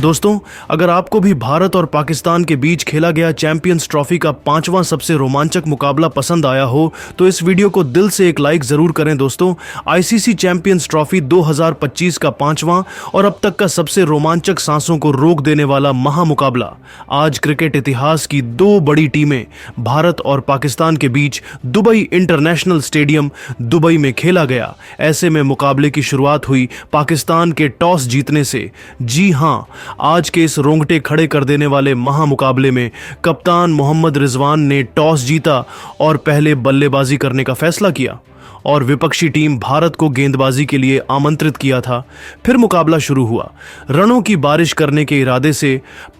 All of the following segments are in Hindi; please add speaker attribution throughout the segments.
Speaker 1: दोस्तों, अगर आपको भी भारत और पाकिस्तान के बीच खेला गया चैंपियंस ट्रॉफी का 5वां सबसे रोमांचक मुकाबला पसंद आया हो तो इस वीडियो को दिल से एक लाइक जरूर करें। दोस्तों, आईसीसी चैंपियंस ट्रॉफी 2025 का 5वां और अब तक का सबसे रोमांचक, सांसों को रोक देने वाला महामुकाबला आज क्रिकेट इतिहास की दो बड़ी टीमें भारत और पाकिस्तान के बीच दुबई इंटरनेशनल स्टेडियम दुबई में खेला गया। ऐसे में मुकाबले की शुरुआत हुई पाकिस्तान के टॉस जीतने से। जी हां, आज के इस रोंगटे खड़े कर देने वाले महामुकाबले में कप्तान मोहम्मद रिजवान ने टॉस जीता और पहले बल्लेबाजी करने का फैसला किया और विपक्षी टीम भारत को गेंदबाजी के लिए आमंत्रित किया था। फिर मुकाबला शुरू हुआ। रनों की बारिश करने के इरादे से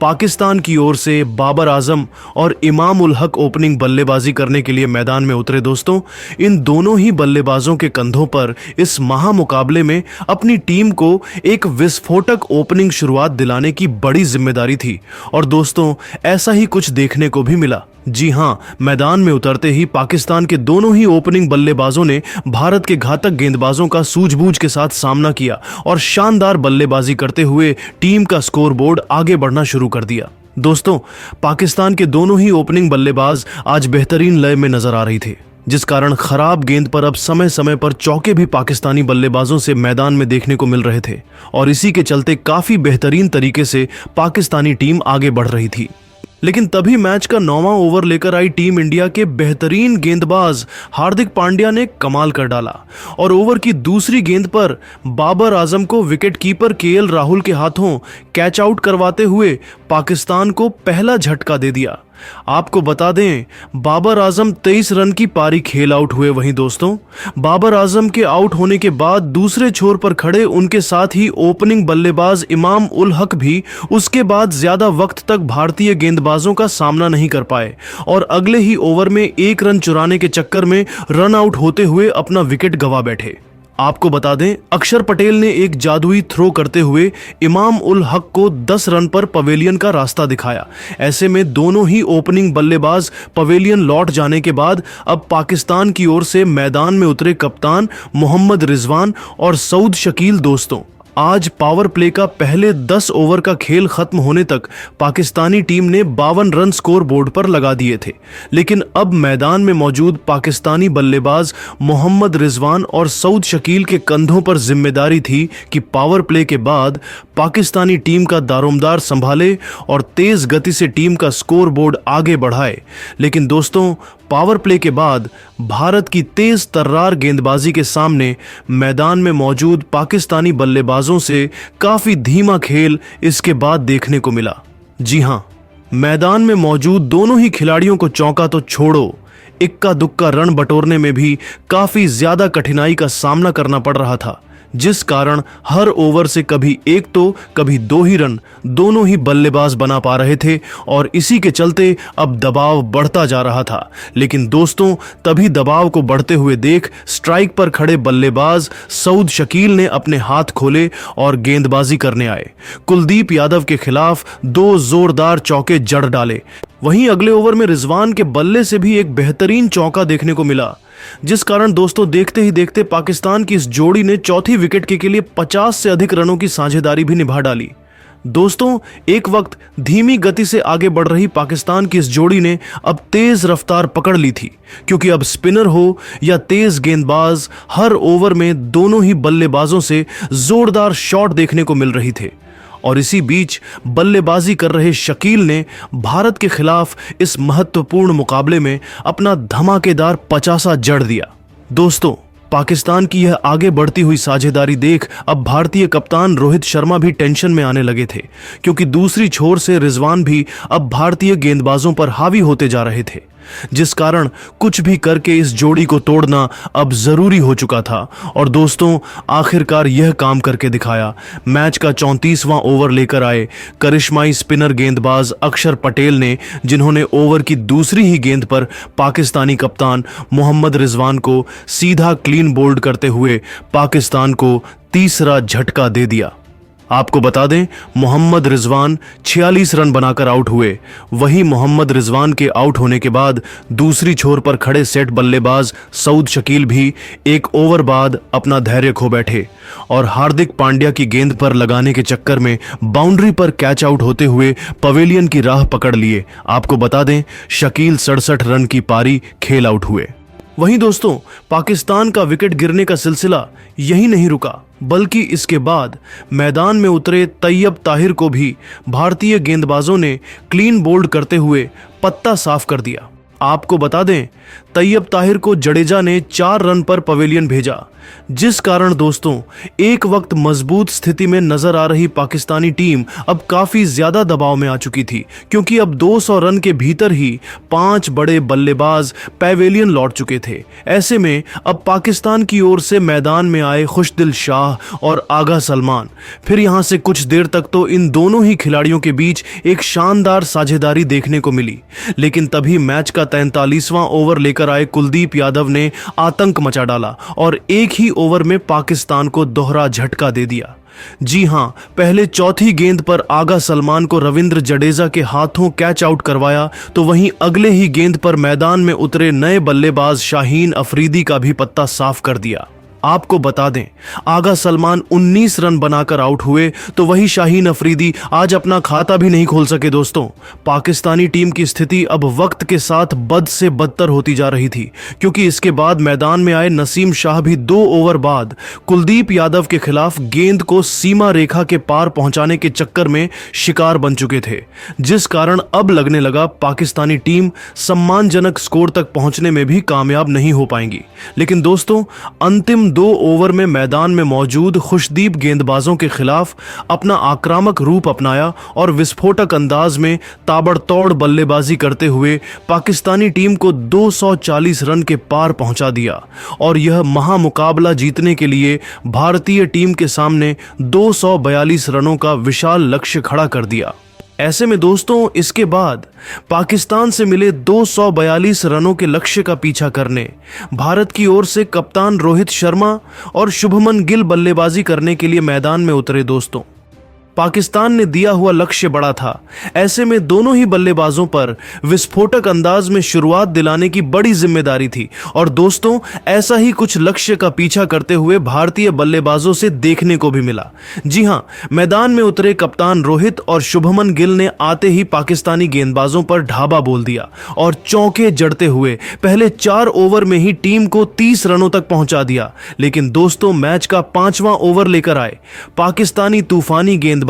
Speaker 1: पाकिस्तान की ओर से बाबर आजम और इमाम उल हक ओपनिंग बल्लेबाजी करने के लिए मैदान में उतरे। दोस्तों, इन दोनों ही बल्लेबाजों के कंधों पर इस महामुकाबले में अपनी टीम को एक विस्फोटक ओपनिंग शुरुआत दिलाने की बड़ी जिम्मेदारी थी और दोस्तों, ऐसा ही कुछ देखने को भी मिला। जी हां, मैदान में उतरते ही पाकिस्तान के दोनों ही ओपनिंग बल्लेबाजों ने भारत के घातक गेंदबाजों का सूझबूझ के साथ सामना किया और शानदार बल्लेबाजी करते हुए टीम का स्कोरबोर्ड आगे बढ़ना शुरू कर दिया। दोस्तों, पाकिस्तान के दोनों ही ओपनिंग बल्लेबाज आज बेहतरीन लय में नजर आ रही थे, जिस कारण खराब गेंद पर अब समय समय पर चौके भी पाकिस्तानी बल्लेबाजों से मैदान में देखने को मिल रहे थे और इसी के चलते काफी बेहतरीन तरीके से पाकिस्तानी टीम आगे बढ़ रही थी। लेकिन तभी मैच का 9वां ओवर लेकर आई टीम इंडिया के बेहतरीन गेंदबाज हार्दिक पांड्या ने कमाल कर डाला और ओवर की दूसरी गेंद पर बाबर आजम को विकेट कीपर केएल राहुल के हाथों कैच आउट करवाते हुए पाकिस्तान को पहला झटका दे दिया। आपको बता दें, बाबर आजम 23 रन की पारी खेल आउट हुए। वहीं दोस्तों, बाबर आजम के आउट होने के बाद दूसरे छोर पर खड़े उनके साथ ही ओपनिंग बल्लेबाज इमाम उल हक भी उसके बाद ज्यादा वक्त तक भारतीय गेंदबाजों का सामना नहीं कर पाए और अगले ही ओवर में 1 रन चुराने के चक्कर में रन आउट होते हुए अपना विकेट गंवा बैठे। आपको बता दें, अक्षर पटेल ने एक जादुई थ्रो करते हुए इमाम उल हक को 10 रन पर पवेलियन का रास्ता दिखाया। ऐसे में दोनों ही ओपनिंग बल्लेबाज पवेलियन लौट जाने के बाद अब पाकिस्तान की ओर से मैदान में उतरे कप्तान मोहम्मद रिजवान और सऊद शकील। दोस्तों, आज पावर प्ले का पहले 10 ओवर का खेल खत्म होने तक पाकिस्तानी टीम ने 52 रन स्कोर बोर्ड पर लगा दिए थे, लेकिन अब मैदान में मौजूद पाकिस्तानी बल्लेबाज मोहम्मद रिजवान और सऊद शकील के कंधों पर जिम्मेदारी थी कि पावर प्ले के बाद पाकिस्तानी टीम का दारोमदार संभाले और तेज गति से टीम का स्कोर बोर्ड आगे बढ़ाए। लेकिन दोस्तों, पावर प्ले के बाद भारत की तेज तर्रार गेंदबाजी के सामने मैदान में मौजूद पाकिस्तानी बल्लेबाजों से काफी धीमा खेल इसके बाद देखने को मिला। जी हां, मैदान में मौजूद दोनों ही खिलाड़ियों को चौका तो छोड़ो, इक्का दुक्का रन बटोरने में भी काफी ज्यादा कठिनाई का सामना करना पड़ रहा था, जिस कारण हर ओवर से कभी एक तो कभी 2 ही रन दोनों ही बल्लेबाज बना पा रहे थे और इसी के चलते अब दबाव बढ़ता जा रहा था। लेकिन दोस्तों, तभी दबाव को बढ़ते हुए देख स्ट्राइक पर खड़े बल्लेबाज सऊद शकील ने अपने हाथ खोले और गेंदबाजी करने आए। कुलदीप यादव के खिलाफ 2 जोरदार चौके जड़ डाले। वहीं अगले ओवर में रिजवान के बल्ले से भी एक बेहतरीन चौका देखने को मिला, जिस कारण दोस्तों देखते ही देखते पाकिस्तान की इस जोड़ी ने चौथी विकेट के लिए 50 से अधिक रनों की साझेदारी भी निभा डाली। दोस्तों, एक वक्त धीमी गति से आगे बढ़ रही पाकिस्तान की इस जोड़ी ने अब तेज रफ्तार पकड़ ली थी, क्योंकि अब स्पिनर हो या तेज गेंदबाज, हर ओवर में दोनों ही बल्लेबाजों से जोरदार शॉट देखने को मिल रही थे और इसी बीच बल्लेबाजी कर रहे शकील ने भारत के खिलाफ इस महत्वपूर्ण मुकाबले में अपना धमाकेदार 50 जड़ दिया। दोस्तों, पाकिस्तान की यह आगे बढ़ती हुई साझेदारी देख अब भारतीय कप्तान रोहित शर्मा भी टेंशन में आने लगे थे, क्योंकि दूसरी छोर से रिजवान भी अब भारतीय गेंदबाजों पर हावी होते जा रहे थे, जिस कारण कुछ भी करके इस जोड़ी को तोड़ना अब जरूरी हो चुका था। और दोस्तों, आखिरकार यह काम करके दिखाया। मैच का 34वां ओवर लेकर आए करिश्माई स्पिनर गेंदबाज अक्षर पटेल ने, जिन्होंने ओवर की दूसरी ही गेंद पर पाकिस्तानी कप्तान मोहम्मद रिजवान को सीधा क्लीन बोल्ड करते हुए पाकिस्तान को तीसरा झटका दे दिया। आपको बता दें, मोहम्मद रिजवान 46 रन बनाकर आउट हुए। वहीं मोहम्मद रिजवान के आउट होने के बाद दूसरी छोर पर खड़े सेट बल्लेबाज सऊद शकील भी एक ओवर बाद अपना धैर्य खो बैठे और हार्दिक पांड्या की गेंद पर लगाने के चक्कर में बाउंड्री पर कैच आउट होते हुए पवेलियन की राह पकड़ लिए। आपको बता दें, शकील 67 रन की पारी खेल आउट हुए। वहीं दोस्तों, पाकिस्तान का विकेट गिरने का सिलसिला यही नहीं रुका, बल्कि इसके बाद मैदान में उतरे तैयब ताहिर को भी भारतीय गेंदबाजों ने क्लीन बोल्ड करते हुए पत्ता साफ कर दिया। आपको बता दें, तैयब ताहिर को जडेजा ने 4 रन पर पवेलियन भेजा, जिस कारण दोस्तों एक वक्त मजबूत स्थिति में नजर आ रही पाकिस्तानी टीम अब काफी ज्यादा दबाव में आ चुकी थी, क्योंकि अब 200 रन के भीतर ही 5 बड़े बल्लेबाज पवेलियन लौट चुके थे। ऐसे में अब पाकिस्तान की ओर से मैदान में आए खुशदिल शाह और आगा सलमान। फिर यहां से कुछ देर तक तो इन दोनों ही खिलाड़ियों के बीच एक शानदार साझेदारी देखने को मिली, लेकिन तभी मैच का 43वां ओवर लेकर आए कुलदीप यादव ने आतंक मचा डाला और एक ही ओवर में पाकिस्तान को दोहरा झटका दे दिया। जी हां, पहले चौथी गेंद पर आगा सलमान को रविंद्र जडेजा के हाथों कैच आउट करवाया, तो वहीं अगले ही गेंद पर मैदान में उतरे नए बल्लेबाज शाहीन अफरीदी का भी पत्ता साफ कर दिया। आपको बता दें, आगा सलमान 19 रन बनाकर आउट हुए, तो वही शाहीन अफरीदी आज अपना खाता भी नहीं खोल सके। दोस्तों, पाकिस्तानी टीम की स्थिति अब वक्त के साथ बद से बदतर होती जा रही थी, क्योंकि इसके बाद मैदान में आए नसीम शाह भी 2 ओवर बाद कुलदीप यादव के खिलाफ गेंद को सीमा रेखा के पार पहुंचाने के चक्कर में शिकार बन चुके थे, जिस कारण अब लगने लगा पाकिस्तानी टीम सम्मानजनक स्कोर तक पहुंचने में भी कामयाब नहीं हो पाएंगी। लेकिन दोस्तों, अंतिम 2 ओवर में मैदान में मौजूद खुशदीप गेंदबाजों के खिलाफ अपना आक्रामक रूप अपनाया और विस्फोटक अंदाज में ताबड़तोड़ बल्लेबाजी करते हुए पाकिस्तानी टीम को 240 रन के पार पहुंचा दिया और यह महामुकाबला जीतने के लिए भारतीय टीम के सामने 242 रनों का विशाल लक्ष्य खड़ा कर दिया। ऐसे में दोस्तों, इसके बाद पाकिस्तान से मिले 242 रनों के लक्ष्य का पीछा करने भारत की ओर से कप्तान रोहित शर्मा और शुभमन गिल बल्लेबाजी करने के लिए मैदान में उतरे। दोस्तों, पाकिस्तान ने दिया हुआ लक्ष्य बड़ा था। ऐसे में दोनों ही बल्लेबाजों पर विस्फोटक अंदाज में शुरुआत दिलाने की बड़ी जिम्मेदारी थी और दोस्तों, ऐसा ही कुछ लक्ष्य का पीछा करते हुए भारतीय बल्लेबाजों से देखने को भी मिला। जी हां, मैदान में उतरे कप्तान रोहित और शुभमन गिल ने आते ही पाकिस्तानी गेंदबाजों पर ढाबा बोल दिया और चौके जड़ते हुए पहले 4 ओवर में ही टीम को 30 रनों तक पहुंचा दिया। लेकिन दोस्तों, मैच का 5वां ओवर लेकर आए पाकिस्तानी तूफानी गेंदबाज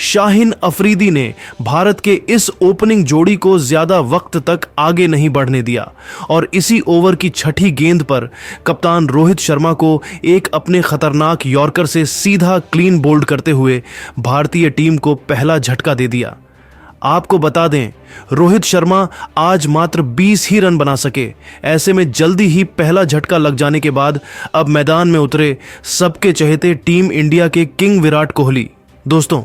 Speaker 1: शाहीन अफरीदी ने भारत के इस ओपनिंग जोड़ी को ज्यादा वक्त तक आगे नहीं बढ़ने दिया और इसी ओवर की 6ठी गेंद पर कप्तान रोहित शर्मा को एक अपने खतरनाक यॉर्कर से सीधा क्लीन बोल्ड करते हुए भारतीय टीम को पहला झटका दे दिया। आपको बता दें, रोहित शर्मा आज मात्र 20 ही रन बना सके। ऐसे में जल्दी ही पहला झटका लग जाने के बाद अब मैदान में उतरे सबके चहेते टीम इंडिया के किंग विराट कोहली। दोस्तों,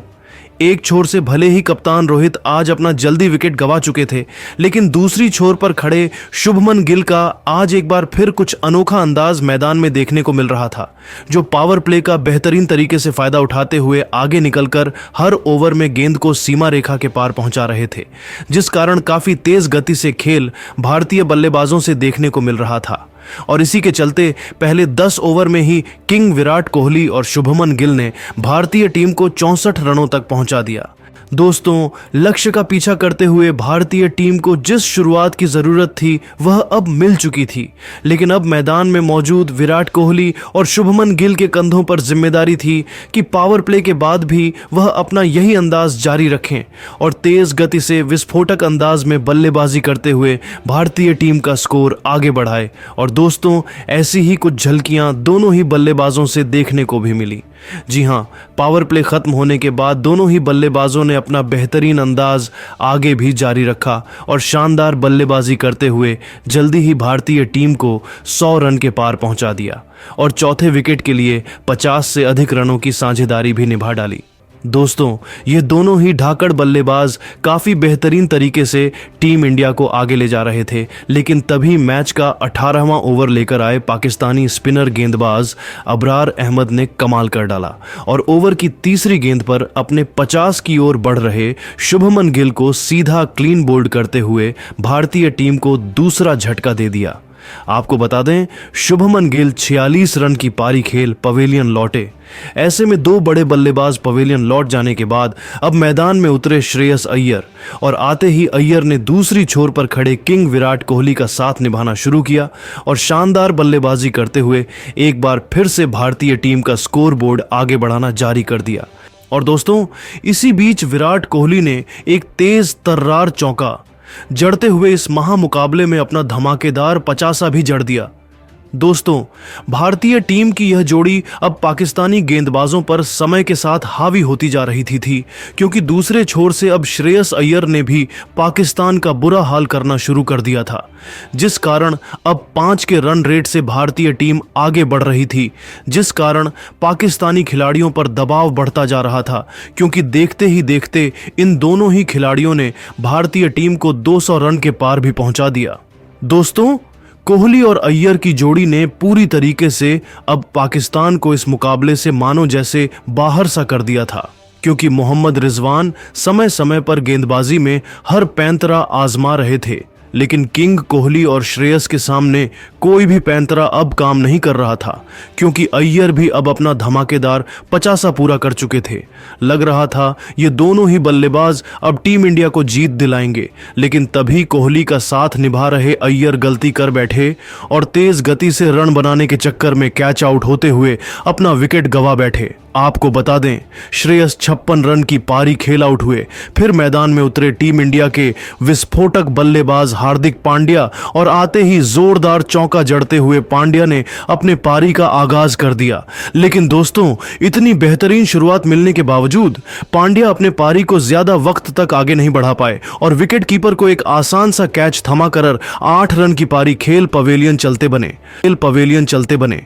Speaker 1: एक छोर से भले ही कप्तान रोहित आज अपना जल्दी विकेट गंवा चुके थे, लेकिन दूसरी छोर पर खड़े शुभमन गिल का आज एक बार फिर कुछ अनोखा अंदाज मैदान में देखने को मिल रहा था, जो पावर प्ले का बेहतरीन तरीके से फायदा उठाते हुए आगे निकलकर हर ओवर में गेंद को सीमा रेखा के पार पहुंचा रहे थे, जिस कारण काफी तेज गति से खेल भारतीय बल्लेबाजों से देखने को मिल रहा था। और इसी के चलते पहले 10 ओवर में ही किंग विराट कोहली और शुभमन गिल ने भारतीय टीम को 64 रनों तक पहुंचा दिया। दोस्तों, लक्ष्य का पीछा करते हुए भारतीय टीम को जिस शुरुआत की जरूरत थी वह अब मिल चुकी थी, लेकिन अब मैदान में मौजूद विराट कोहली और शुभमन गिल के कंधों पर जिम्मेदारी थी कि पावर प्ले के बाद भी वह अपना यही अंदाज जारी रखें और तेज गति से विस्फोटक अंदाज में बल्लेबाजी करते हुए भारतीय टीम का स्कोर आगे बढ़ाए। और दोस्तों, ऐसी ही कुछ झलकियां दोनों ही बल्लेबाजों से देखने को भी मिली। जी हां, पावर प्ले खत्म होने के बाद दोनों ही बल्लेबाजों ने अपना बेहतरीन अंदाज आगे भी जारी रखा और शानदार बल्लेबाजी करते हुए जल्दी ही भारतीय टीम को 100 रन के पार पहुंचा दिया और चौथे विकेट के लिए 50 से अधिक रनों की साझेदारी भी निभा डाली। दोस्तों, ये दोनों ही धाकड़ बल्लेबाज काफी बेहतरीन तरीके से टीम इंडिया को आगे ले जा रहे थे, लेकिन तभी मैच का 18वां ओवर लेकर आए पाकिस्तानी स्पिनर गेंदबाज अबरार अहमद ने कमाल कर डाला और ओवर की तीसरी गेंद पर अपने 50 की ओर बढ़ रहे शुभमन गिल को सीधा क्लीन बोल्ड करते हुए भारतीय टीम को दूसरा झटका दे दिया। आपको बता दें, शुभमन गिल 46 रन की पारी खेल पवेलियन लौटे। ऐसे में दो बड़े बल्लेबाज पवेलियन लौट जाने के बाद अब मैदान में उतरे श्रेयस अय्यर और आते ही अय्यर ने दूसरी छोर पर खड़े किंग विराट कोहली का साथ निभाना शुरू किया और शानदार बल्लेबाजी करते हुए एक बार फिर से भारतीय टीम का स्कोर बोर्ड आगे बढ़ाना जारी कर दिया। और दोस्तों, इसी बीच विराट कोहली ने एक तेज तर्रार चौका जड़ते हुए इस महामुकाबले में अपना धमाकेदार 50 भी जड़ दिया। दोस्तों, भारतीय टीम की यह जोड़ी अब पाकिस्तानी गेंदबाजों पर समय के साथ हावी होती जा रही थी क्योंकि दूसरे छोर से अब श्रेयस अय्यर ने भी पाकिस्तान का बुरा हाल करना शुरू कर दिया था, जिस कारण अब 5 के रन रेट से भारतीय टीम आगे बढ़ रही थी, जिस कारण पाकिस्तानी खिलाड़ियों पर दबाव बढ़ता जा रहा था क्योंकि देखते ही देखते इन दोनों ही खिलाड़ियों ने भारतीय टीम को 200 रन के पार भी पहुंचा दिया। दोस्तों, कोहली और अय्यर की जोड़ी ने पूरी तरीके से अब पाकिस्तान को इस मुकाबले से मानो जैसे बाहर सा कर दिया था क्योंकि मोहम्मद रिजवान समय समय पर गेंदबाजी में हर पैंतरा आजमा रहे थे, लेकिन किंग कोहली और श्रेयस के सामने कोई भी पैंतरा अब काम नहीं कर रहा था क्योंकि अय्यर भी अब अपना धमाकेदार 50 पूरा कर चुके थे। लग रहा था ये दोनों ही बल्लेबाज अब टीम इंडिया को जीत दिलाएंगे, लेकिन तभी कोहली का साथ निभा रहे अय्यर गलती कर बैठे और तेज गति से रन बनाने के चक्कर में कैच आउट होते हुए अपना विकेट गंवा बैठे। आपको बता दें, श्रेयस 56 रन की पारी खेल आउट हुए। फिर मैदान में उतरे टीम इंडिया के विस्फोटक बल्लेबाज हार्दिक पांड्या और आते ही जोरदार चौका जड़ते हुए पांड्या ने अपने पारी का आगाज कर दिया। लेकिन दोस्तों, इतनी बेहतरीन शुरुआत मिलने के बावजूद पांड्या अपने पारी को ज्यादा वक्त तक आगे नहीं बढ़ा पाए और विकेट कीपर को एक आसान सा कैच थमा कर 8 रन की पारी खेल पवेलियन चलते बने।